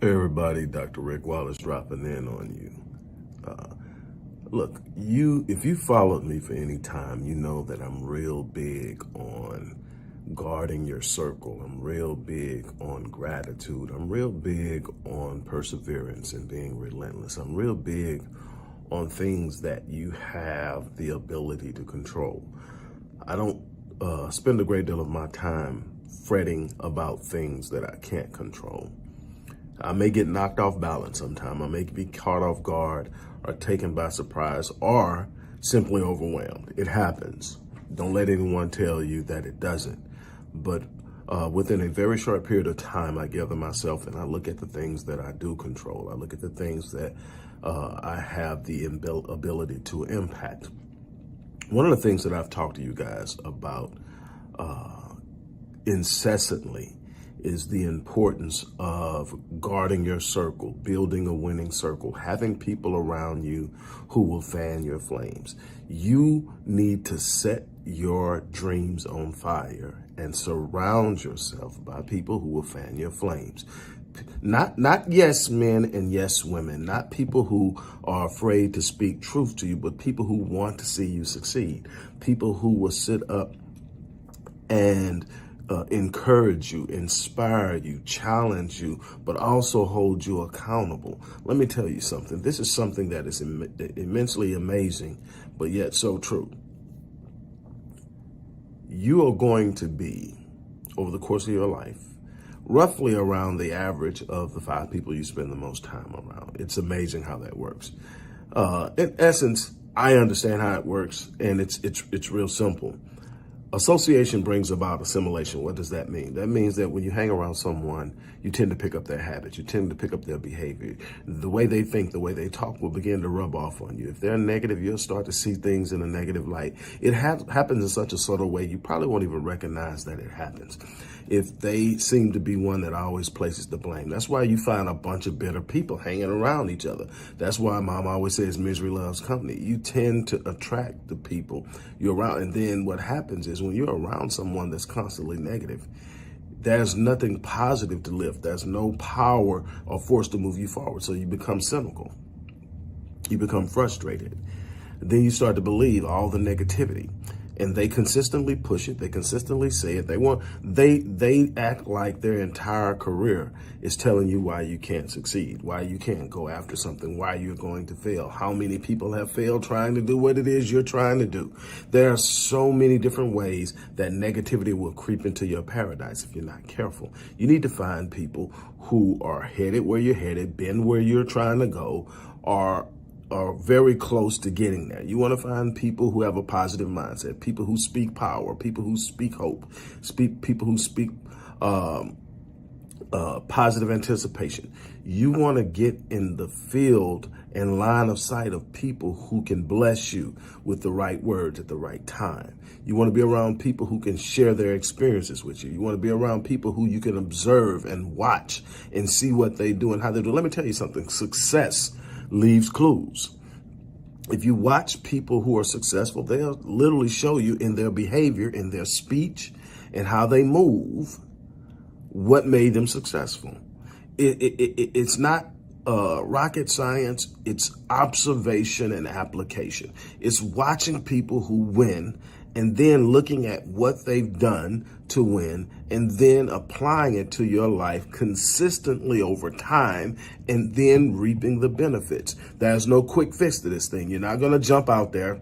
Hey everybody, Dr. Rick Wallace dropping in on you. Look, if you followed me for any time, you know that I'm real big on guarding your circle. I'm real big on gratitude. I'm real big on perseverance and being relentless. I'm real big on things that you have the ability to control. I don't spend a great deal of my time fretting about things that I can't control. I may get knocked off balance sometime. I may be caught off guard or taken by surprise or simply overwhelmed. It happens. Don't let anyone tell you that it doesn't. But within a very short period of time, I gather myself and I look at the things that I do control. I look at the things that I have the ability to impact. One of the things that I've talked to you guys about incessantly is the importance of guarding your circle, building a winning circle, having people around you who will fan your flames. You need to set your dreams on fire and surround yourself by people who will fan your flames. Not yes men and yes women, not people who are afraid to speak truth to you, but people who want to see you succeed, people who will sit up and encourage you, inspire you, challenge you, but also hold you accountable. Let me tell you something. This is something that is immensely amazing, but yet so true. You are going to be, over the course of your life, roughly around the average of the 5 people you spend the most time around. It's amazing how that works. In essence, I understand how it works, and it's real simple. Association brings about assimilation. What does that mean? That means that when you hang around someone, you tend to pick up their habits. You tend to pick up their behavior. The way they think, the way they talk will begin to rub off on you. If they're negative, you'll start to see things in a negative light. It happens in such a subtle way, you probably won't even recognize that it happens. If they seem to be one that always places the blame. That's why you find a bunch of bitter people hanging around each other. That's why Mom always says misery loves company. You tend to attract the people you're around. And then what happens is when you're around someone that's constantly negative, there's nothing positive to lift. There's no power or force to move you forward. So you become cynical. You become frustrated. Then you start to believe all the negativity. And they consistently push it. They consistently say it. They act like their entire career is telling you why you can't succeed, why you can't go after something, why you're going to fail. How many people have failed trying to do what it is you're trying to do? There are so many different ways that negativity will creep into your paradise if you're not careful. You need to find people who are headed where you're headed, been where you're trying to go, are very close to getting there. You want to find people who have a positive mindset, people who speak power, people who speak hope, people who speak positive anticipation. You want to get in the field and line of sight of people who can bless you with the right words at the right time. You want to be around people who can share their experiences with you. You want to be around people who you can observe and watch and see what they do and how they do. Let me tell you something. Success leaves clues. If you watch people who are successful, they'll literally show you in their behavior, in their speech, and how they move, what made them successful. It's not rocket science. It's observation and application. It's watching people who win and then looking at what they've done to win and then applying it to your life consistently over time and then reaping the benefits. There's no quick fix to this thing. You're not going to jump out there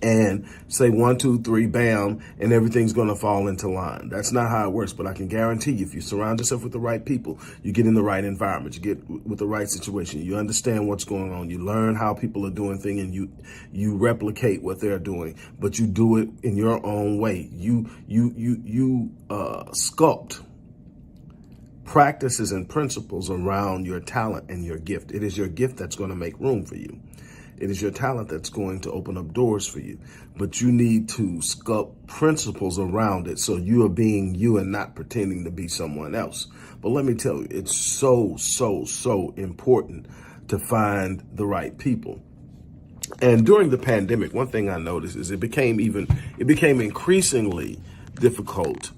and say 1, 2, 3, bam, and everything's going to fall into line. That's not how it works. But I can guarantee you, if you surround yourself with the right people, you get in the right environment, you get with the right situation, you understand what's going on, you learn how people are doing things, and you replicate what they're doing, but you do it in your own way. You sculpt practices and principles around your talent and your gift. It is your gift that's going to make room for you. It is your talent that's going to open up doors for you, but you need to sculpt principles around it so you are being you and not pretending to be someone else. But let me tell you, it's so important to find the right people. And during the pandemic, one thing I noticed is it became increasingly difficult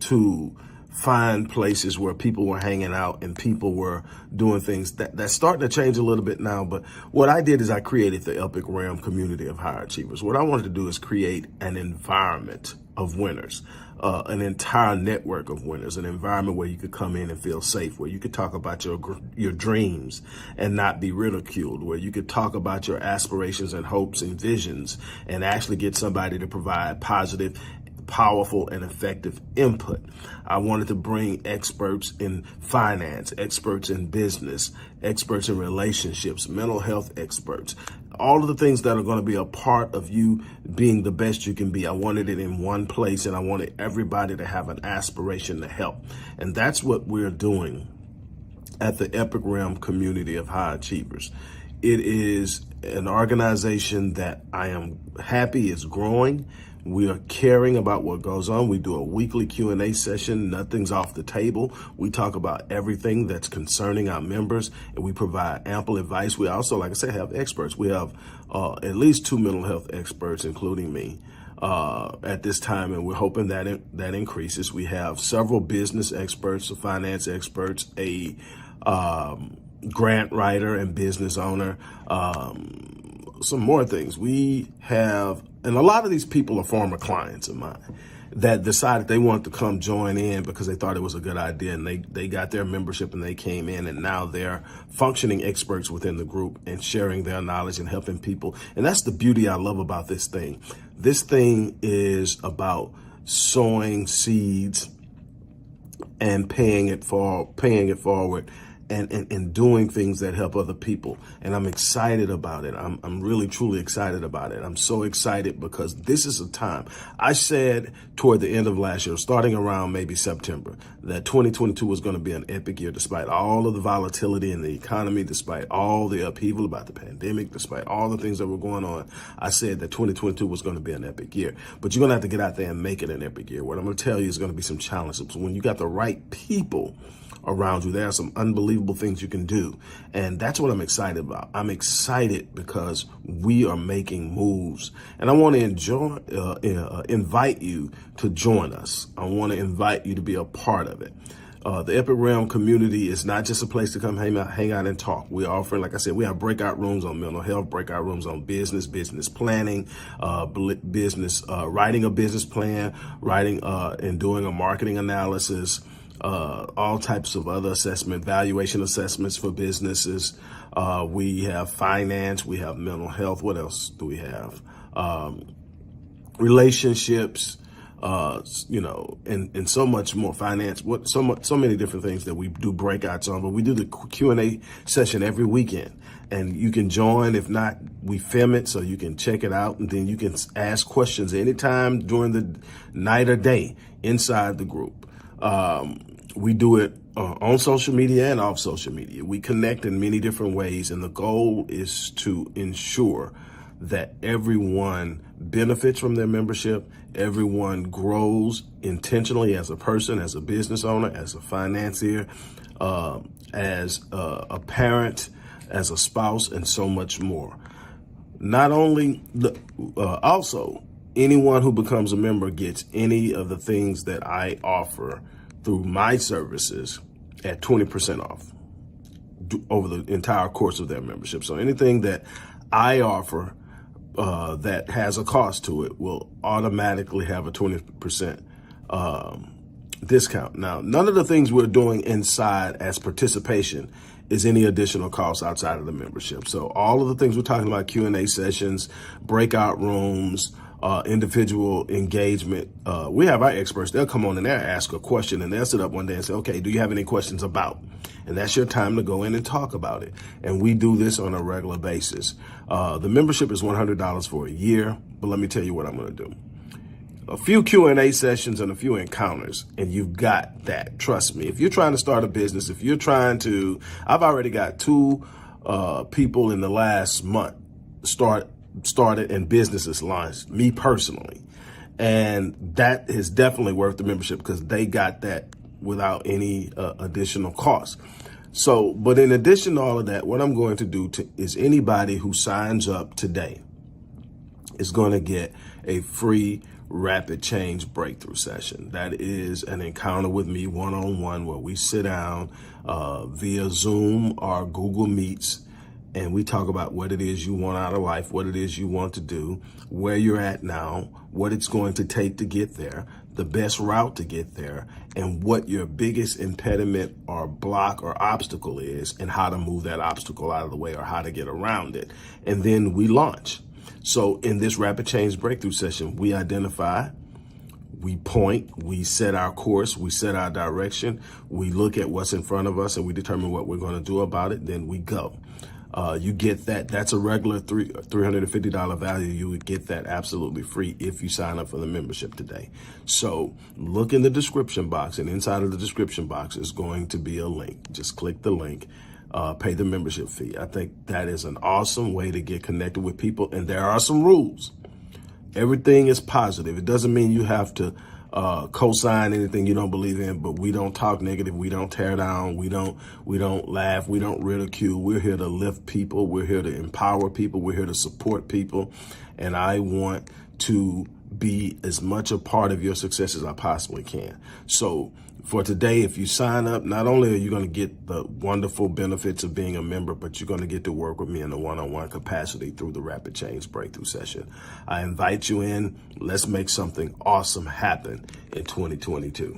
to find places where people were hanging out and people were doing things. That's starting to change a little bit now. But what I did is I created the Epic Realm community of high achievers. What I wanted to do is create an environment of winners, an entire network of winners, an environment where you could come in and feel safe, where you could talk about your dreams and not be ridiculed, where you could talk about your aspirations and hopes and visions and actually get somebody to provide positive, powerful, and effective input. I wanted to bring experts in finance, experts in business, experts in relationships, mental health experts, all of the things that are going to be a part of you being the best you can be. I wanted it in one place, and I wanted everybody to have an aspiration to help. And that's what we're doing at the Epic Realm community of high achievers. It is an organization that I am happy is growing. We are caring about what goes on. We do a weekly Q&A session. Nothing's off the table. We talk about everything that's concerning our members, and we provide ample advice. We also, like I said, have experts. We have at least 2 mental health experts, including me, at this time, and we're hoping that that increases. We have several business experts, finance experts, a grant writer and business owner, some more things. We have, and a lot of these people are former clients of mine that decided they wanted to come join in because they thought it was a good idea, and they got their membership and they came in, and now they're functioning experts within the group and sharing their knowledge and helping people. And that's the beauty I love about this thing. This thing is about sowing seeds and paying it forward. And doing things that help other people. And I'm excited about it. I'm really, truly excited about it. I'm so excited because this is a time. I said toward the end of last year, starting around maybe September, that 2022 was going to be an epic year, despite all of the volatility in the economy, despite all the upheaval about the pandemic, despite all the things that were going on. I said that 2022 was going to be an epic year. But you're going to have to get out there and make it an epic year. What I'm going to tell you is going to be some challenges. When you got the right people around you, there are some unbelievable things you can do. And that's what I'm excited about. I'm excited because we are making moves. And I want to invite you to join us. I want to invite you to be a part of it. The Epic Realm community is not just a place to come hang out and talk. We're offering, like I said, we have breakout rooms on mental health, breakout rooms on business planning, writing a business plan, writing and doing a marketing analysis, all types of other valuation assessments for businesses. We have finance, we have mental health. What else do we have? Relationships, and so much more. Finance, so many different things that we do breakouts on. But we do the Q&A session every weekend, and you can join. If not, we film it so you can check it out, and then you can ask questions anytime during the night or day inside the group. We do it on social media and off social media. We connect in many different ways, and the goal is to ensure that everyone benefits from their membership, everyone grows intentionally as a person, as a business owner, as a financier, as a parent, as a spouse, and so much more. Not only, also, anyone who becomes a member gets any of the things that I offer through my services at 20% off over the entire course of their membership. So anything that I offer that has a cost to it will automatically have a 20% discount. Now, none of the things we're doing inside as participation is any additional cost outside of the membership. So all of the things we're talking about, Q&A sessions, breakout rooms, individual engagement. We have our experts. They'll come on and they'll ask a question, and they'll sit up one day and say, okay, do you have any questions about? And that's your time to go in and talk about it. And we do this on a regular basis. The membership is $100 for a year, but let me tell you what I'm going to do. A few Q&A sessions and a few encounters, and you've got that. Trust me. If you're trying to start a business, I've already got 2 people in the last month started and businesses launched, me personally. And that is definitely worth the membership because they got that without any additional cost. So, but in addition to all of that, what I'm going to do is anybody who signs up today is going to get a free rapid change breakthrough session. That is an encounter with me one-on-one where we sit down via Zoom or Google Meets, and we talk about what it is you want out of life, what it is you want to do, where you're at now, what it's going to take to get there, the best route to get there, and what your biggest impediment or block or obstacle is, and how to move that obstacle out of the way or how to get around it. And then we launch. So in this rapid change breakthrough session, we identify, we point, we set our course, we set our direction, we look at what's in front of us, and we determine what we're going to do about it. Then we go. You get that. That's a regular $350 value. You would get that absolutely free if you sign up for the membership today. So look in the description box, and inside of the description box is going to be a link. Just click the link, pay the membership fee. I think that is an awesome way to get connected with people. And there are some rules. Everything is positive. It doesn't mean you have to co-sign anything you don't believe in, but we don't talk negative. We don't tear down. We don't laugh. We don't ridicule. We're here to lift people. We're here to empower people. We're here to support people. And I want to be as much a part of your success as I possibly can. So for today, if you sign up, not only are you going to get the wonderful benefits of being a member, but you're going to get to work with me in a one-on-one capacity through the Rapid Change Breakthrough Session. I invite you in. Let's make something awesome happen in 2022.